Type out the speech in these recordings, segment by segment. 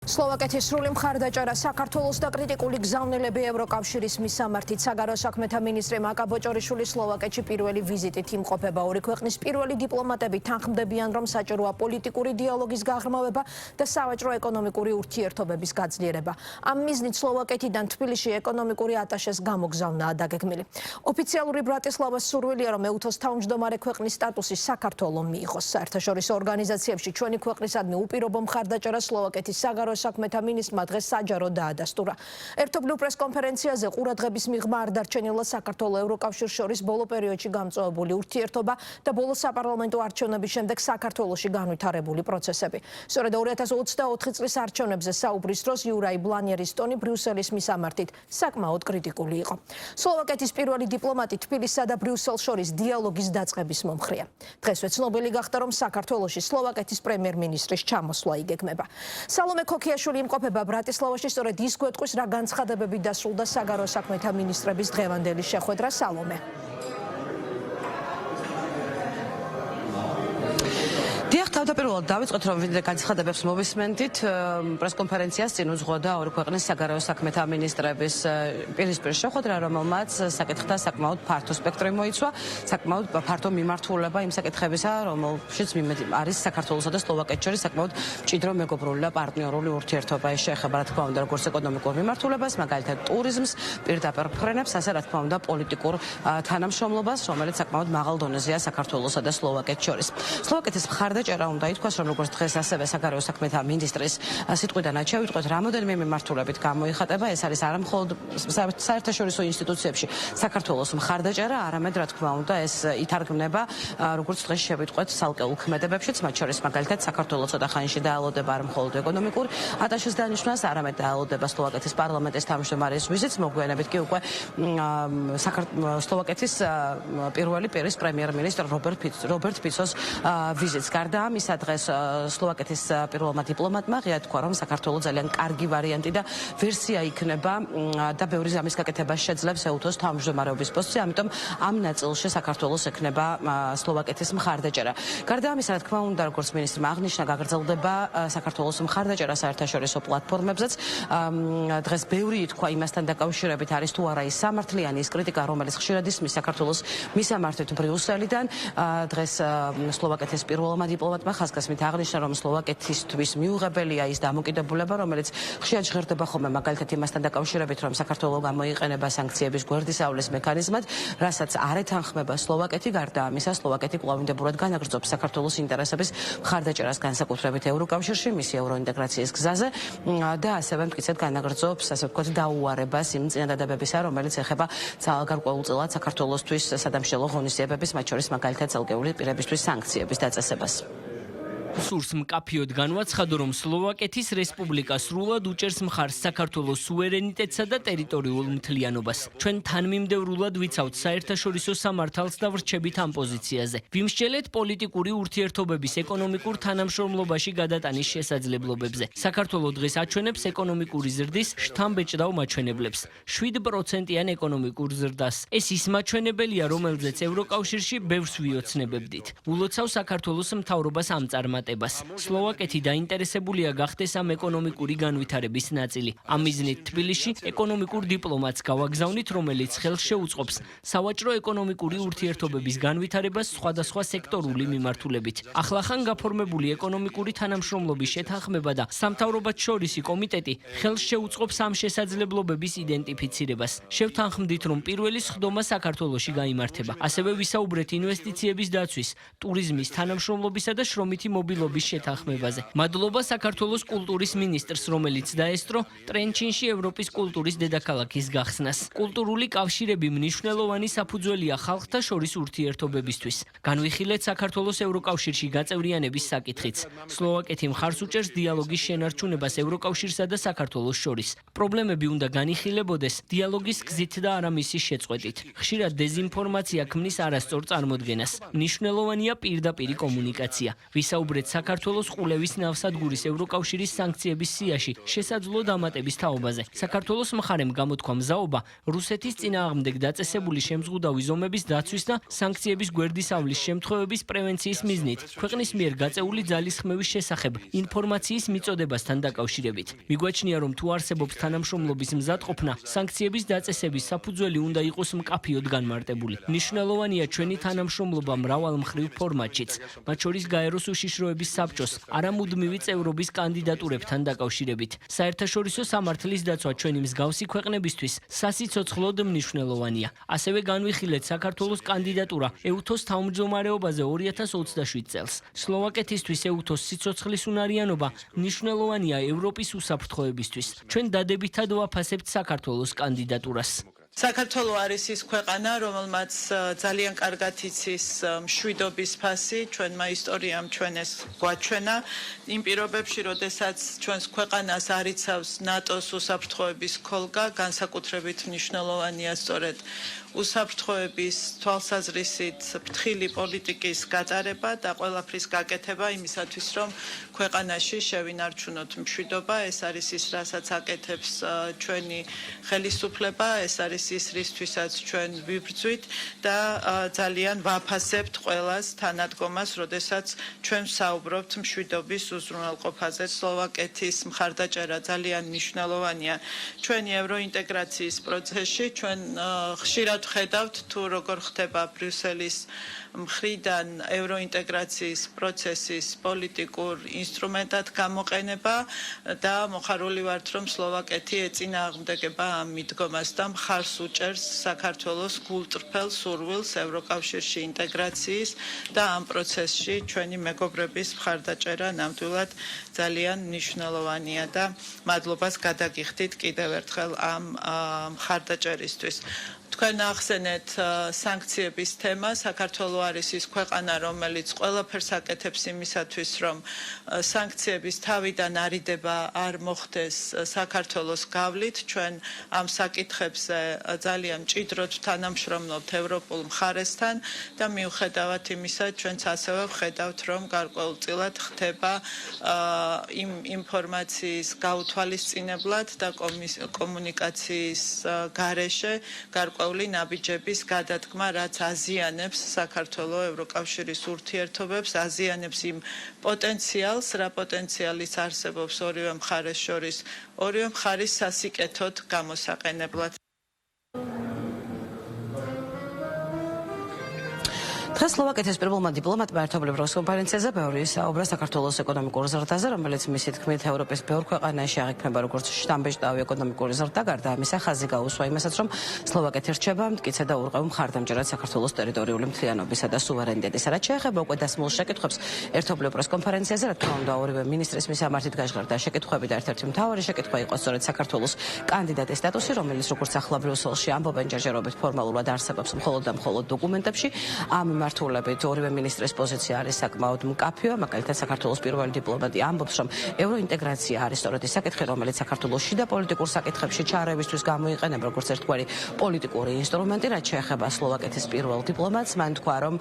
სლოვაკეთის სრული მხარდაჭერა საქართველოს და კრიტიკული გზავნილები ევროკავშირის მისამართით საგარეო საქმეთა მინისტრი მაკა ბოჭორიშვილი სლოვაკეთში პირველი ვიზიტით იმყოფება. ორი ქვეყნის პირველი დიპლომატები თანხმდებიან, რომ საჭიროა პოლიტიკური დიალოგის გაღრმავება და სავაჭრო ეკონომიკური ურთიერთობების გაძლიერება. ამ მიზნით სლოვაკეთიდან თბილისში ეკონომიკური ატაშეს გამოგზავნაა დაგეგმილი. ოფიციალური ბრატისლავას სურვილია, რომ ეუთოს თავმჯდომარე ქვეყნის სტატუსი საქართველომ მიიღოს. საერთაშორისო ორგანიზაციებში ჩვენი ქვეყნისადმი უპირობო მხარდაჭერა სლოვაკეთის საგარეო საქმეთა მინისტრმა დღეს საჯარო დაადასტურა. ერთობლივ პრესკონფერენციაზე ყურადღების მიღმა არ დარჩენილა საქართველოს ევროკავშირს შორის ბოლო პერიოდში გამწვავებული ურთიერთობა და ბოლო საპარლამენტო არჩევნების შემდეგ საქართველოში განვითარებული პროცესები. სწორედ 2024 წლის არჩევნებზე საუბრის დროს იურაი ბლანიერის ტონი ბრიუსელის მისამართით საკმაოდ კრიტიკული იყო. სლოვაკეთის პირველი დიპლომატი თბილისსა და ბრიუსელს შორის დიალოგის დაწყების მომხრეა. დღესვე ცნობილი გახდა, რომ საქართველოში სლოვაკეთის პრემიერ-მინისტრის ჩამოსვლა იგეგმება. სალომე ქოქიაშვილი იმყოფება ბრატისლავაში, სწორედ ის გვეტყვის, რა განცხადებები დასრულდა საგარეო საქმეთა მინისტრების დღევანდელი შეხვედრა. სალომე. თავდაპირველად დავიწყეთ, რომ ვიდრე განცხადებებს მოვისმენთ, პრესკონფერენციას წინ უძღვოდა ორი ქვეყნის საგარეო საქმეთა მინისტრების პირისპირ შეხვედრა, რომელმაც საკითხთა საკმაოდ ფართო სპექტრი მოიცვა, საკმაოდ ფართო მიმართულება იმ საკითხებისა, რომელშიც არის საქართველოსა და სლოვაკეთს შორის საკმაოდ მჭიდრო მეგობრული და პარტნიორული ურთიერთობა. ეს შეეხება, რა თქმა უნდა, როგორც ეკონომიკურ მიმართულებას, მაგალითად ტურიზმს, პირდაპირ ფრენებს, ასე რა თქმა უნდა, პოლიტიკურ თანამშრომლობას, რომელიც საკმაოდ მაღალ დონეზეა საქართველოსა და სლოვაკეთს შორის. სლოვაკეთის მხარდაჭერა უნდა ითქვას, რომ როგორც დღეს ასევე საგარეო საქმეთა მინისტრის სიტყვიდან რაც შევიტყვეთ, რამოდენიმე მიმართულებით გამოიხატება. ეს არის არა მხოლოდ საერთაშორისო ინსტიტუციებში საქართველოს მხარდაჭერა, არამედ რა თქმა უნდა, ეს ითარგმნება, როგორც დღეს შევიტყვეთ, ცალკეულ ქმედებებშიც, მათ შორის მაგალითად საქართველოს ცოტა ხანში დაალოდება არ მხოლოდ ეკონომიკურ ატაშეს დანიშვნას, არამედ დაალოდება სლოვაკეთის პარლამენტის თავმჯდომარის ვიზიტს, მოგვიანებით კი უკვე სლოვაკეთის პირველი პირის პრემიერ-მინისტრ რობერტ ფიცოს ვიზიტს. გარდა ამისა, დღეს სლოვაკეთის პირველმა დიპლომატმა ღია თქვა, რომ საქართველოს ძალიან კარგი ვარიანტი და ვერსია იქნება და ბევრი ზამის გაკეთებას შეძლებს ეუთოს თავმჯდომარეობის პოსტზე, ამიტომ ამ ნაწილში საქართველოს ექნება სლოვაკეთის მხარდაჭერა. გარდა ამისა, რა თქმა უნდა, როგორც მინისტრმა აღნიშნა, გაგრძელდება საქართველოს მხარდაჭერა საერთაშორისო პლატფორმებზეც. დღეს ბევრი ითქვა იმასთან დაკავშირებით, არის თუ არა ის სამართლიანი ის კრიტიკა, რომელიც ხშირად ისმის საქართველოს მისამართით ბრიუსელიდან. დღეს სლოვაკეთის პირველმა დიპლომატმა ხაზგასმით აღნიშნა, რომ სლოვაკეთისთვის მიუღებელია ის დამოკიდებულება, რომელიც ხშირად ჟღერდება ხოლმე მაგალითად იმასთან დაკავშირებით, რომ საქართველოს გამოიყენება სანქციების გვერდისავლის მექანიზმად, რასაც არ ეთანხმება სლოვაკეთი. გარდა ამისა, სლოვაკეთი კვლავინდებურად განაგრძობს საქართველოს ინტერესების მხარდაჭერას განსაკუთრებით ევროკავშირში, მისი ევროინტეგრაციის გზაზე და ასევე მტკიცედ განაგრძობს, ასე ვთქვათ, დაუარებას იმ წინადადებებისა, რომელიც ეხება გარკვეულწილად საქართველოსთვის სადამშრალო ღონისძიებების, მათ შორის მაგალითად ცალკეული პირებისთვის სანქციების დაწესებას. სურს მკაფიოდ განვაცხადო, რომ სლოვაკეთის რესპუბლიკა სრულად უჭერს მხარს საქართველოს სუვერენიტეტსა და ტერიტორიულ მთლიანობას. ჩვენ თანმიმდევრულად ვიცავთ საერთაშორისო სამართალს და ვრჩებით ამ პოზიციაზე. ვიმსჯელეთ პოლიტიკური ურთიერთობების ეკონომიკურ თანამშრომლობაში გადატანის შესაძლებლობებზე. საქართველოს დღეს აჩვენებს ეკონომიკური ზრდის შთამბეჭდავ მაჩვენებლებს. 7%-იან ეკონომიკურ ზრდას. ეს ის მაჩვენებელია, რომელზეც ევროკავშირში ბევრს ვიოცნებებდით. ულოცავ საქართველოს მთავრობას ამ წარმატებას. სლოვაკეთი დაინტერესებულია გახდეს ამ ეკონომიკური განვითარების ნაწილი. ამ მიზნით თბილისში ეკონომიკურ დიპლომატს გავაგზავნით, რომელიც ხელს შეუწყობს სავაჭრო ეკონომიკური ურთიერთობების განვითარებას სხვადასხვა სექტორული მიმართულებით. ახლახან გაფორმებული ეკონომიკური თანამშრომლობის შეთანხმება და სამთავრობათ შორისი კომიტეტი ხელს შეუწყობს ამ შესაძლებლობების იდენტიფიცირებას. შევთანხმდით, რომ პირველი სხდომა საქართველოში გაიმართება. ასევე ვისაუბრეთ ინვესტიციების დაცვის, ტურიზმის, თანამშრომლობისა და შრომითი მობილობის შეთანხმებაზე. მადლობა საქართველოს კულტურის მინისტრს, რომელიც დაესწრო ტრენჩინში ევროპის კულტურის დედაქალაქის გახსნას. კულტურული კავშირები მნიშვნელოვანი საფუძველია ხალხთა შორის ურთიერთობებისთვის. განვიხილეთ საქართველოს ევროკავშირში გაწევრიანების საკითხიც. სლოვაკეთი მხარს უჭერს დიალოგის შენარჩუნებას ევროკავშირსა და საქართველოს შორის. პრობლემები უნდა განიხილებოდეს დიალოგის გზით და არა მისი შეწყვეტით. ხშირად დეზინფორმაცია ქმნის არასწორ წარმოდგენას. მნიშვნელოვანია პირდაპირი კომუნიკაცია. ვისაუბრეთ განვიხილეთ საქართველოს ყულევის ნავსადგურის ევროკავშირის სანქციების სიაში შესაძლო დამატების თაობაზე. საქართველოს მხარემ გამოთქვა მზაობა რუსეთის წინააღმდეგ დაწესებული შემზღუდავი ზომების დაცვის და სანქციების გვერდისავლის შემთხვევების პრევენციის მიზნით ქვეყნის მიერ გაწეული ძალისხმევის შესახებ ინფორმაციის მიწოდებასთან დაკავშირებით. მიგვაჩნია, რომ თუ არსებობს თანამშრომლობის მზადყოფნა, სანქციების დაწესების საფუძველი უნდა იყოს მკაფიოდ განმარტებული. მნიშვნელოვანია ჩვენი თანამშრომლობა მრავალმხრივ ფორმატშიც, მათ შორის გაეროს უშიშროების საბჭოს არამუდმივი წევრობის კანდიდატურებთან დაკავშირებით. საერთაშორისო სამართლის დაცვა ჩვენი მსგავსი ქვეყნებისთვის სასიცოცხლოდ მნიშვნელოვანია. ასევე განვიხილეთ საქართველოს კანდიდატურა EUTHO-ს თავმჯდომარეობაზე 2027 წელს. სლოვაკეთისთვის EUTHO-ს სიცოცხლის უნარიანობა მნიშვნელოვანია ევროპის უსაფრთხოებისთვის. ჩვენ დადებითად ვაფასებთ საქართველოს კანდიდატურას. საქართველო არის ის ქვეყანა, რომელმაც ძალიან კარგად იცის მშვიდობის ფასი, ჩვენმა ისტორიამ ჩვენ ეს გვაჩვენა. იმ პირობებში, როდესაც ჩვენს ქვეყანას არიცავს ნატოს უსაფრთხოების ქოლგა, განსაკუთრებით მნიშვნელოვანია სწორედ უსაფრთხოების თვალსაზრისით ფრთხილი პოლიტიკის გატარება და ყველაფრის გაკეთება იმისათვის, რომ ქვეყანაში შევინარჩუნოთ მშვიდობა. ეს არის ის, რასაც აკეთებს ჩვენი ხელისუფლება, ეს არის ის, რისთვისაც ჩვენ ვიბრძვით და ძალიან ვაფასებთ ყველას თანადგომას, როდესაც ჩვენ ვსაუბრობთ მშვიდობის უზრუნველყოფაზე. სლოვაკეთის მხარდაჭერა ძალიან მნიშვნელოვანია ჩვენი ევროინტეგრაციის პროცესში. ჩვენ ხშირად ხედავთ თუ როგორ ხდება ბრიუსელის მხრიდან ევროინტეგრაციის პროცესის პოლიტიკურ ინსტრუმენტად გამოყენება და მოხარული ვართ, რომ სლოვაკეთი ეწინააღმდეგება ამ მიდგომას და მხარს უჭერს საქართველოს გულწრფელ სურვილს ევროკავშირში ინტეგრაციის და ამ პროცესში ჩვენი მეგობრების მხარდაჭერა ნამდვილად ძალიან მნიშვნელოვანია და მადლობას გადაგიხდით კიდევ ერთხელ ამ მხარდაჭერისთვის. თქვენ ახსენეთ სანქციების თემა. საქართველო არის ის ქვეყანა, რომელიც ყველაფერს აკეთებს იმისათვის, რომ სანქციების თავიდან არიდება არ მოხდეს საქართველოს გავლით. ჩვენ ამ საკითხებზე ძალიან მჭიდროდ თანამშრომლობთ ევროპულ მხარესთან და მიუხედავად იმისა, ჩვენც ასევე ვხედავთ, რომ გარკვეულწილად ხდება იმ ინფორმაციის გაუთვალისწინებლად და კომუნიკაციის გარეშე გარკვეული ნაბიჯების გადადგმა, რაც აზიანებს საქართველოს ევროკავშირის ურთიერთობებს, აზიანებს იმ პოტენციალს, რა პოტენციალის არსებობს ორივე მხარეს შორის, ორივე მხარის სასიკეთოდ გამოსაყენებლად. დღეს სლოვაკეთის პირველმა დიპლომატმა ერთობლივ პრესკონფერენციაზე ბევრი საუბრა საქართველოს ეკონომიკურ ზრდაზე, რომელიც მისი თქმით ევროპის ბევრ ქვეყანაში აღიქმება როგორც შტამბეჭდავი ეკონომიკური ზრდა, გარდა ამისა ხაზი გაუსვა იმასაც, რომ სლოვაკეთი რჩება მტკიცე და ურყევ მხარდამჭერად საქართველოს ტერიტორიული მთლიანობისა და სუვერენიტეტისა. რაც შეეხება უკვე დასმულ შეკითხვებს ერთობლივ პრესკონფერენციაზე, რა თქმა უნდა, ორივე მინისტრის მისამართით გაჟღერდა შეკითხვები და ერთ-ერთი მთავარი შეკითხვა იყო სწორედ საქართველოს კანდიდატის სტატუსი, რომელიც როგორც ახლა ბრიუსელში ამბობენ ჯერჯერობით ფორმალურად არსებობს მხოლოდ და მხოლოდ დოკუმენტებში. ამ მართულებით ორივე მინისტრის პოზიცია არის საკმაოდ მკაფიო, მაგალითად საქართველოს პირველი დიპლომატი ამბობს, რომ ევროინტეგრაცია არის სწორედ ის საკითხი, რომელიც საქართველოს შიდა პოლიტიკურ საკითხებში ჩარევისთვის გამოიყენება როგორც ერთგვარი პოლიტიკური ინსტრუმენტი. რაც შეეხება სლოვაკეთის პირველ დიპლომატს, მან თქვა, რომ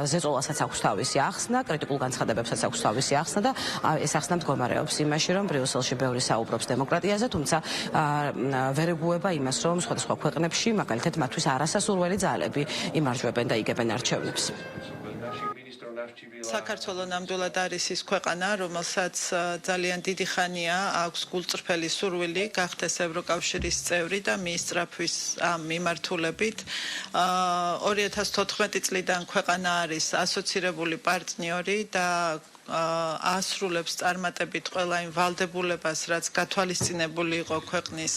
ზეწოლასაც აქვს თავისი ახსნა, კრიტიკულ განცხადებებსაც აქვს თავისი ახსნა და ეს ახსნა მდგომარეობს იმაში, რომ ბრიუსელში ბევრი საუბრობს დემოკრატიაზე, თუმცა ვერ ეგუება იმას, რომ სხვადასხვა ქვეყნებში, მაგალითად მათთვის არასასურველი ძალები იმარჯვებენ და იგებენ არჩევნებს. საქართველო ნამდვილად არის ის ქვეყანა, რომელსაც ძალიან დიდი ხანია აქვს გულწრფელი სურვილი გახდეს ევროკავშირის წევრი და მიისწრაფვის ამ მიმართულებით. 2014 წლიდან ქვეყანა არის ასოცირებული პარტნიორი და ასრულებს წარმატებით ყველა იმ ვალდებულებას, რაც გათვალისწინებული იყო ქვეყნის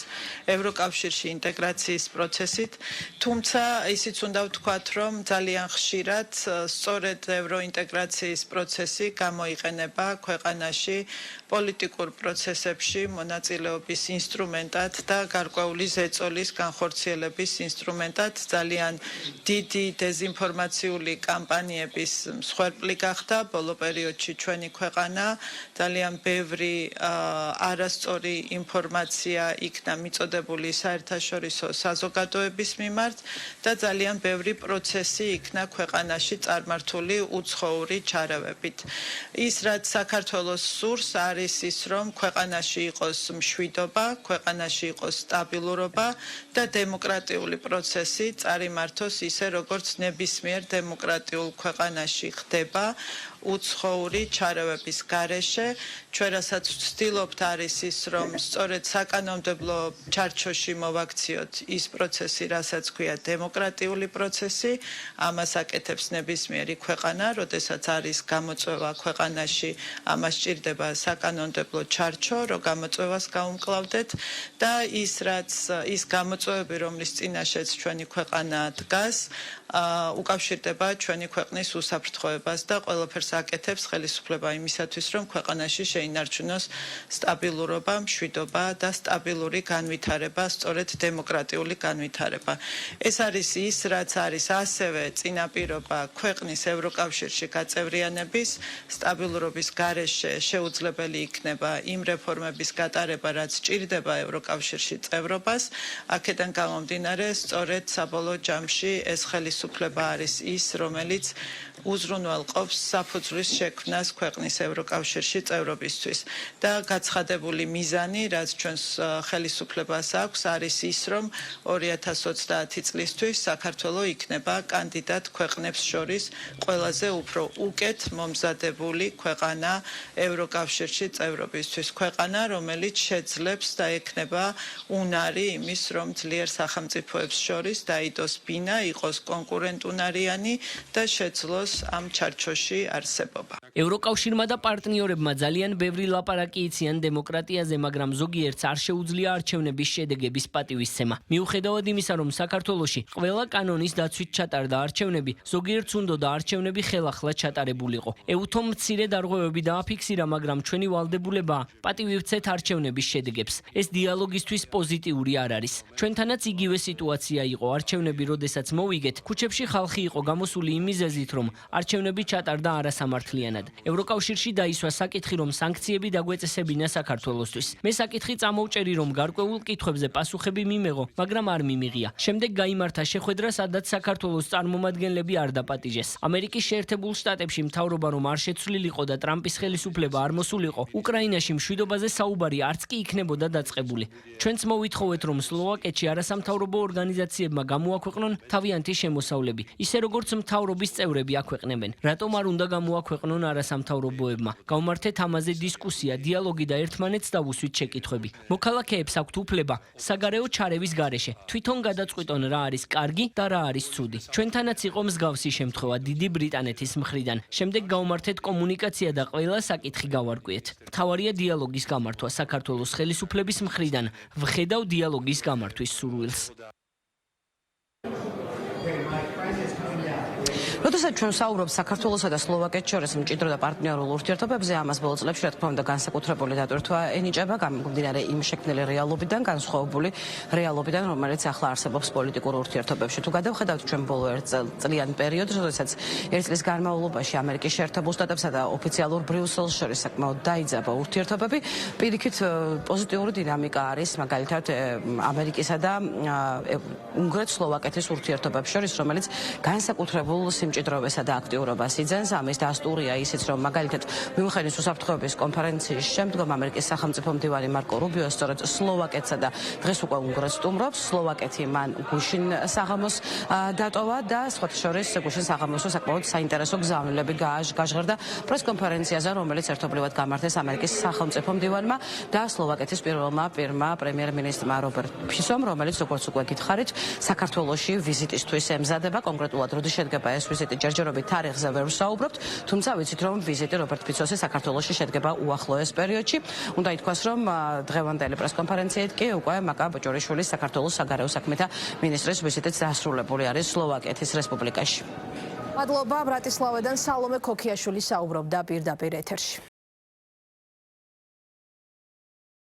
ევროკავშირში ინტეგრაციის პროცესით. თუმცა ისიც უნდა ვთქვათ, რომ ძალიან ხშირად სწორედ ევროინტეგრაციის პროცესი გამოიყენება ქვეყანაში პოლიტიკურ პროცესებში მონაწილეობის ინსტრუმენტად და გარკვეული ზეწოლის განხორციელების ინსტრუმენტად. ძალიან დიდი დეზინფორმაციული კამპანიების მსხვერპლი გახდა ბოლო პერიოდში ჩვენი ქვეყანა ძალიან ბევრი არასწორი ინფორმაცია იქნა მიწოდებული საერთაშორისო საზოგადოების მიმართ და ძალიან ბევრი პროცესი იქნა ქვეყანაში წარმართული უცხოური ჩარევებით. ის რაც საქართველოს სურს არის ის რომ ქვეყანაში იყოს მშვიდობა, ქვეყანაში იყოს სტაბილურობა და დემოკრატიული პროცესი წარიმართოს ისე როგორც ნებისმიერ დემოკრატიულ ქვეყანაში ხდება უცხოური ჩარევების გარეშე. ჩვენ რასაც ვცდილობთ არის ის რომ სწორედ საკანონმდებლო ჩარჩოში მოვაქციოთ ის პროცესი, რასაც ქვია დემოკრატიული პროცესი, ამას აკეთებს ნებისმიერი ქვეყანა, როდესაც არის გამოწვევა ქვეყანაში, ამას სჭირდება საკანონმდებლო ჩარჩო, რომ გამოწვევას გაუმკლავდეთ და ის გამოწვევები, რომლის წინაშეც ჩვენი ქვეყანა დგას, უკავშირდება ჩვენი ქვეყნის უსაფრთხოებას და ყველაფერს აკეთებს ხელისუფლება იმისათვის, რომ ქვეყანაში შეინარჩუნოს სტაბილურობა, მშვიდობა და სტაბილური განვითარება, სწორედ დემოკრატიული განვითარება. ეს არის ის, რაც არის ასევე წინაპირობა ქვეყნის ევროკავშირში გაწევრიანების, სტაბილურობის გარეშე შეუძლებელი იქნება იმ რეფორმების გატარება, რაც სჭირდება ევროკავშირში წევრობას. აქედან გამომდინარე, სწორედ საბოლოო ჯამში ეს ხელისუფლება არის ის, რომელიც უზრუნველყოფს საფუძვლის შექმნას ქვეყნის ევროკავშირში წევრობისთვის და გაცხადებული მიზანი, რაც ჩვენს ხელისუფლებას აქვს, არის ის, რომ 2030 წლისთვის საქართველო იქნება კანდიდატ ქვეყნებს შორის ყველაზე უფრო უკეთ მომზადებული ქვეყანა ევროკავშირში წევრობისთვის, ქვეყანა, რომელიც შეძლებს და ექნება უნარი იმის, რომ ძლიერ სახელმწიფოებს შორის დაიდოს ბინა, იყოს კონკურენტუნარიანი და შეძლოს ამ ჩარჩოში არსებობა. ევროკავშირმა და პარტნიორებმა ძალიან ბევრი ლაპარაკი იციან დემოკრატიაზე, მაგრამ ზოგიერთს არ შეუძლია არჩევნების შედეგების პატივისცემა. მიუხედავად იმისა, რომ საქართველოში ყველა კანონის დაცვით ჩატარდა არჩევნები, ზოგიერთს უნდოდა არჩევნები ხელახლა ჩატარებულიყო. ეუთომ მცირე დარღვევები დააფიქსირა, მაგრამ ჩვენი ვალდებულებაა პატივი ვცეთ არჩევნების შედეგებს. ეს დიალოგისთვის პოზიტიური არ არის. ჩვენთანაც იგივე სიტუაცია იყო არჩევნები, როდესაც მოვიგეთ, ქუჩებში ხალხი იყო გამოსული იმ მიზეზით, რომ არჩევნები ჩატარდა არასამართლიანად. ევროკავშირში დაისვა საკითხი, რომ სანქციები დაგვეწესებინა საქართველოსთვის. მე საკითხი წამოვჭერი, რომ გარკვეულ კითხვებზე პასუხები მიმეღო, მაგრამ არ მიმიღია. შემდეგ გაიმართა შეხვედრა, სადაც საქართველოს წარმომადგენლები არ დაპატიჟეს. ამერიკის შეერთებულ შტატებში მთავრობა რომ არ შეცვლილიყო და ტრამპის ხელისუფლება არ მოსულიყო, უკრაინაში მშვიდობაზე საუბარი არც კი იქნებოდა დაწყებული. ჩვენც მოვითხოვეთ, რომ სლოვაკეთში არასამთავრობო ორგანიზაციებმა გამოაქვეყნონ თავიანთი შემოსავლები, ისე როგორც მთავრობის წევრები აქვეყნებენ. რატომ არ უნდა გამოაქვეყნონ არასამთავრობოებმა? გავმართეთ ამაზე დისკუსია, დიალოგი და ერთმანეთს დავუსვით შეკითხვები. მოქალაქეებს აქვთ უფლება საგარეო ჩარევის გარეშე თვითონ გადაწყვიტონ რა არის კარგი და რა არის ცუდი. ჩვენთანაც იყო მსგავსი შემთხვევა დიდი ბრიტანეთის მხრიდან. შემდეგ გავმართეთ კომუნიკაცია და ყველა საკითხი გავარკვიეთ. მთავარია დიალოგის გამართვა საქართველოს ხელისუფლების მხრიდან. ვხედავ დიალოგის გამართვის სურვილს. როდესაც ჩვენ საუბრობთ საქართველოსა და სლოვაკეთს შორის მჭიდრო და პარტნიორულ ურთიერთობებზე, ამას ბოლო წლებში რა თქმა უნდა განსაკუთრებული დატვირთვა ენიჭება, გამომდინარე იმ შექმნილი რეალობიდან, განსხვავებული რეალობიდან, რომელიც ახლა არსებობს პოლიტიკურ ურთიერთობებში. თუ გადავხედავთ ჩვენ ბოლო ერთწლიან პერიოდს, როდესაც ერთ წლის განმავლობაში ამერიკის შეერთებულ შტატებსა და ოფიციალურ ბრიუსელს შორის საკმაოდ დაიძაბა ურთიერთობები, პირიქით პოზიტიური დინამიკა არის მაგალითად ამერიკისა და უნგრეთ-სლოვაკეთის ურთიერთობებს შორის, რომელიც განსაკუთრებულ სიმჭიდროვესა და აქტიურობას იძენს. ამის დასტურია ისიც, რომ მაგალითად მიუნხენის უსაფრთხოების კონფერენციის შემდგომ ამერიკის სახელმწიფო მდივანი მარკო რუბიო სწორედ სლოვაკეთსა და დღეს უკვე უნგრეთს სტუმრობს. სლოვაკეთი მან გუშინ საღამოს დატოვა და სხვათა შორის გუშინ საღამოსო საკმაოდ საინტერესო გზავნილები გაჟღერდა პრესკონფერენციაზე, რომელიც ერთობლივად გამართეს ამერიკის სახელმწიფო მდივანმა და სლოვაკეთის პირველმა პრემიერ-მინისტრმა რობერტ ფისომ, რომელიც როგორც უკვე გითხარით, საქართველოში ვიზიტისთვის ემზადება. კონკრეტულად როდის შედგება ეს ვიზიტი, ჯერჯერობით თარიღზე ვერ ვსაუბრობთ, თუმცა ვიცით, რომ ვიზიტი რობერტ ფიცოსის საქართველოში შედგება უახლოეს პერიოდში. უნდა ითქვას, რომ დღევანდელი პრესკონფერენციით კი უკვე მაკა ბოჭორიშვილის საქართველოს საგარეო საქმეთა მინისტრის ვიზიტიც დასრულებული არის სლოვაკეთის რესპუბლიკაში. მადლობა ბრატისლავედან სალომე ქოქიაშვილი საუბრობდა პირდაპირ ეთერში.